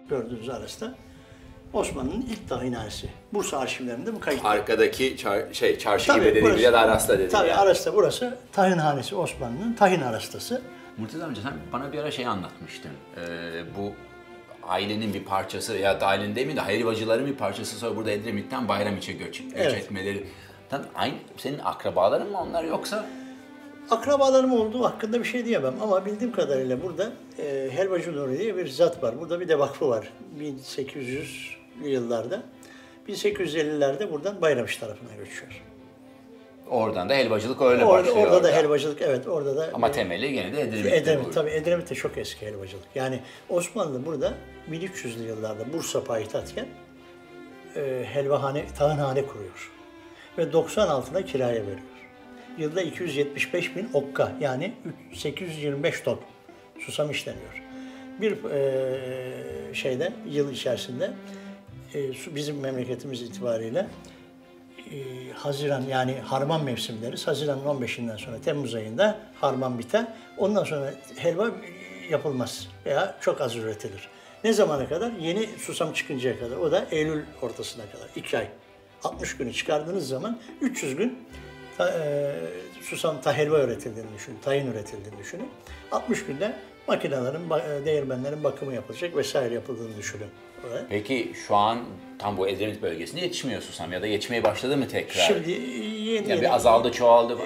gördüğünüz arasında Osmanlı'nın ilk tahinhanesi. Bursa arşivlerinde bu kayıtlı. Arkadaki çarşı Tabii, gibi dediğimiz ya da arasta dediğimiz. Tabii yani. arasta burası tahinhanesi, Osmanlı'nın tahin arastası. Murtaza amca sen bana bir ara anlatmıştın. Bu ailenin bir parçası ya da ailenin değil mi de helvacıların bir parçası sonra burada Edremit'ten Bayramiç'e göç etmeleri. Aynı senin akrabaların mı onlar yoksa? Akrabalarım olduğu hakkında bir şey diyemem ama bildiğim kadarıyla burada Helvacı Nuri diye bir zat var. Burada bir de vakfı var 1800'lü yıllarda. 1850'lerde buradan Bayramış tarafına göçüyor. Oradan da helvacılık öyle başlıyor. Orada da helvacılık, evet orada da. Ama temeli gene de Edremit'te. Edremit, tabii Edremit de çok eski helvacılık. Yani Osmanlı burada 1300'lü yıllarda Bursa payitahtken helvahane, tahinhane kuruyor. Ve 90 altına kiraya veriyor. Yılda 275 bin okka yani 825 ton susam işleniyor. Bir yıl içerisinde bizim memleketimiz itibariyle Haziran yani harman mevsimleriz. Haziran'ın 15'inden sonra Temmuz ayında harman biter. Ondan sonra helva yapılmaz veya çok az üretilir. Ne zamana kadar? Yeni susam çıkıncaya kadar. O da Eylül ortasına kadar. 2 ay. 60 günü çıkardığınız zaman 300 gün susam helva üretildiğini düşünün, tahin üretildiğini düşünün. 60 günde makinelerin, değirmenlerin bakımı yapılacak vesaire yapıldığını düşünün. Peki şu an tam bu Edremit bölgesinde yetişmiyor susam ya da yetişmeye başladı mı tekrar? Şimdi yeni bir azaldı, çoğaldı.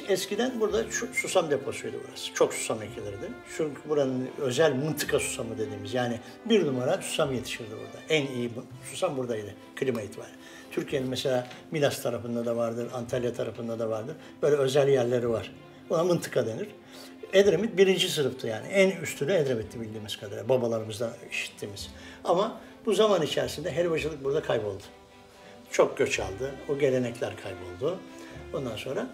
Eskiden burada susam deposuydu burası. Çok susam ekilirdi. Çünkü buranın özel mıntıka susamı dediğimiz yani bir numara susam yetişirdi burada. En iyi susam buradaydı klima itibariyle. Türkiye'nin mesela Milas tarafında da vardır, Antalya tarafında da vardır. Böyle özel yerleri var. Buna mıntıka denir. Edremit 1. sınıftı yani. En üstüne Edremit'ti bildiğimiz kadarıyla. Babalarımızdan işittiğimiz. Ama bu zaman içerisinde helvacılık burada kayboldu. Çok göç aldı. O gelenekler kayboldu. Ondan sonra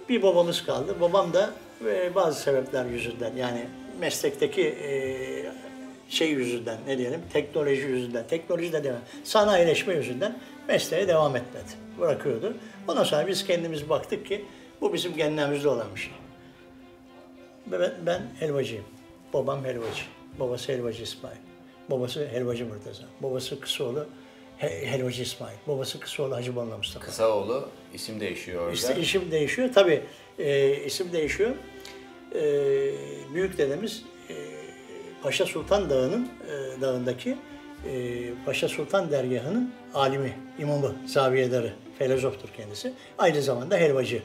bir babamız kaldı. Babam da bazı sebepler yüzünden yani meslekteki yüzünden ne diyelim teknoloji yüzünden, teknoloji de demem, sanayileşme yüzünden mesleğe devam etmedi. Bırakıyordu. Ondan sonra biz kendimiz baktık ki bu bizim genlerimizde olan bir şey. Ben helvacıyım. Babam helvacı. Babası helvacı İsmail. Babası helvacı Murtaza. Babası Kısaoğlu helvacı İsmail. Babası Kısaoğlu Hacı Balla Mustafa. Kısaoğlu isim değişiyor orada. İşte isim değişiyor. Tabii isim değişiyor. Büyük dedemiz Paşa Sultan Dağı'ndaki Paşa Sultan Dergahı'nın alimi, imamı, zaviyedarı, filozoftur kendisi. Aynı zamanda helvacı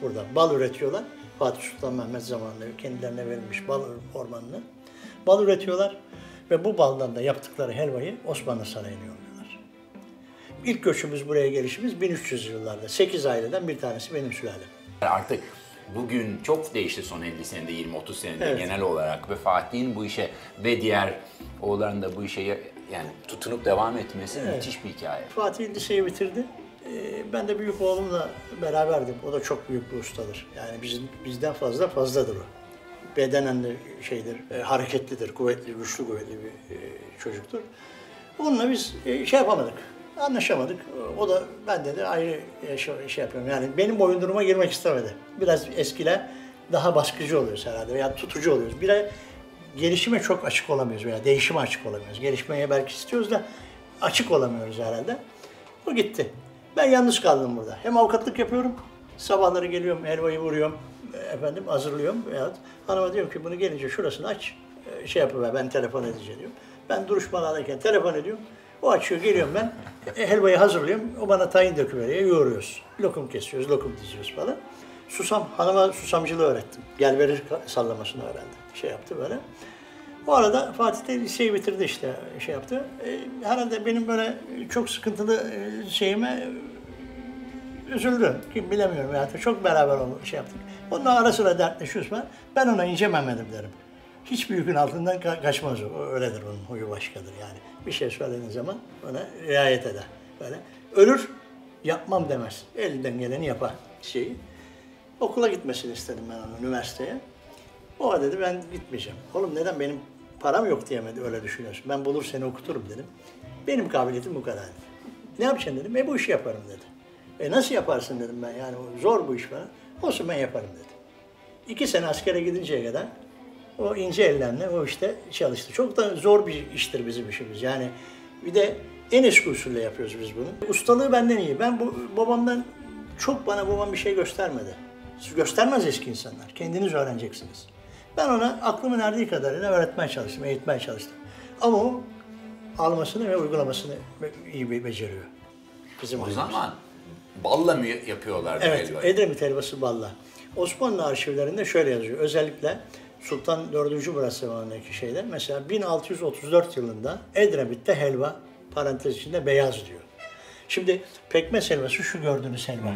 burada. Bal üretiyorlar. Fatih Sultan Mehmet zamanında kendilerine verilmiş bal ormanını. Bal üretiyorlar ve bu baldan da yaptıkları helvayı Osmanlı Sarayı'na yolluyorlar. İlk göçümüz buraya gelişimiz 1300 yıllarda. 8 aileden bir tanesi benim sülalem. Artık bugün çok değişti son 50 senede, 20-30 senede genel olarak ve Fatih'in bu işe ve diğer oğulların da bu işe yani tutunup devam etmesi müthiş bir hikaye. Fatih liseyi bitirdi. Ben de büyük oğlumla beraberdim. O da çok büyük bir ustadır. Yani bizden fazladır o. Bedenen de hareketlidir, kuvvetli, güçlü kuvvetli bir çocuktur. Onunla biz yapamadık, anlaşamadık. O da bende de ayrı yapıyorum. Yani benim boyunduruma girmek istemedi. Biraz eskiler daha baskıcı oluyoruz herhalde veya tutucu oluyoruz. Bir de gelişime çok açık olamıyoruz veya değişime açık olamıyoruz. Gelişmeye belki istiyoruz da açık olamıyoruz herhalde. O gitti. Ben yalnız kaldım burada. Hem avukatlık yapıyorum, sabahları geliyorum, helvayı vuruyorum, hazırlıyorum. Veyahut hanıma diyorum ki bunu gelince şurasını aç, yapıver, ben telefon edeceğim diyorum. Ben duruşmalardayken telefon ediyorum, o açıyor, geliyorum ben, helvayı hazırlıyorum, o bana tahin döküveriyor, yoğuruyoruz. Lokum kesiyoruz, lokum diziyoruz falan. Hanıma susamcılığı öğrettim. Gel verir sallamasını öğrendi. Yaptı böyle. O arada Fatih de liseyi bitirdi işte yaptı. Herhalde benim böyle çok sıkıntılı şeyime üzüldü. Kim bilemiyorum ya. Çok beraber yaptık. Onunla ara sıra dertleşiyoruz falan. Ben ona ince Mehmet'im derim. Hiçbir yükün altından kaçmaz o. Öyledir onun huyu başkadır yani. Bir şey söylediğin zaman ona riayet eder. Böyle. Ölür, yapmam demez. Elinden geleni yapar şeyi. Okula gitmesini istedim ben onu, üniversiteye. O dedi ben gitmeyeceğim. Oğlum neden benim param yok diyemedi öyle düşünüyorsun. Ben bulur seni okuturum dedim. Benim kabiliyetim bu kadar. Ne yapacaksın dedim. Bu işi yaparım dedi. Nasıl yaparsın dedim ben yani zor bu iş falan. Olsun ben yaparım dedi. 2 sene askere gidinceye kadar O ince ellerle o işte çalıştı. Çok da zor bir iştir bizim işimiz. Yani bir de en eski usulle yapıyoruz biz bunu. Ustalığı benden iyi. Ben babamdan babam bir şey göstermedi. Göstermez eski insanlar. Kendiniz öğreneceksiniz. Ben ona aklımın erdiği kadarıyla öğretmeye çalıştım, eğitmeye çalıştım. Ama o almasını ve uygulamasını iyi beceriyor. O zaman balla mı yapıyorlardı evet, helvayı? Edremit helvası balla. Osmanlı arşivlerinde şöyle yazıyor. Özellikle Sultan 4. Murat zamanındaki şeyde mesela 1634 yılında Edremit'te helva parantez içinde beyaz diyor. Şimdi pekmez helvası şu gördüğünüz helva.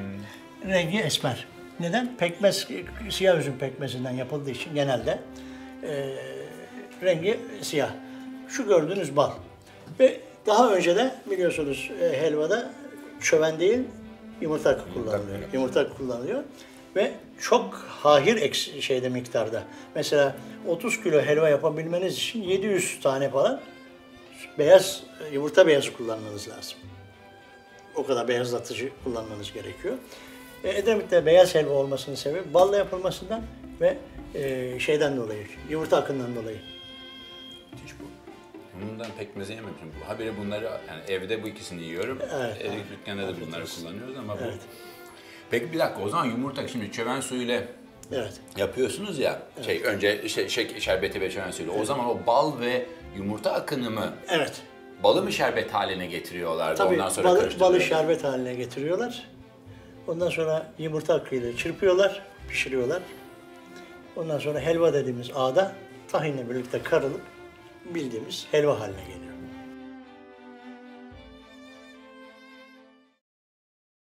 Rengi esmer. Neden? Pekmez, siyah üzüm pekmezinden yapıldığı için genelde rengi siyah. Şu gördüğünüz bal. Ve daha önce de biliyorsunuz helvada çöven değil, yumurta akı kullanılıyor. Yumurta akı kullanılıyor ve çok hahir miktarda. Mesela 30 kilo helva yapabilmeniz için 700 tane falan beyaz yumurta beyazı kullanmanız lazım. O kadar beyazlatıcı kullanmanız gerekiyor. Edremit'te beyaz helva olmasının sebebi balla yapılmasından ve şeyden dolayı, yumurta akından dolayı. Hiç bu. Bundan pekmezi yememişim. Habire bunları yani evde bu ikisini yiyorum. Evet, Elektrik dükkanda da bunları kullanıyoruz ama bu. Evet. Peki bir dakika o zaman yumurta şimdi çöven suyuyla Evet. yapıyorsunuz ya. Önce şerbeti ve çöven suyuyla. O zaman o bal ve yumurta akını mı? Evet. Balı mı şerbet haline getiriyorlardı? Tabii Ondan sonra balı karıştırıyorlar. şerbet haline getiriyorlar. Ondan sonra yumurta akıyla çırpıyorlar, pişiriyorlar. Ondan sonra helva dediğimiz ağda tahinle birlikte karılıp bildiğimiz helva haline geliyor.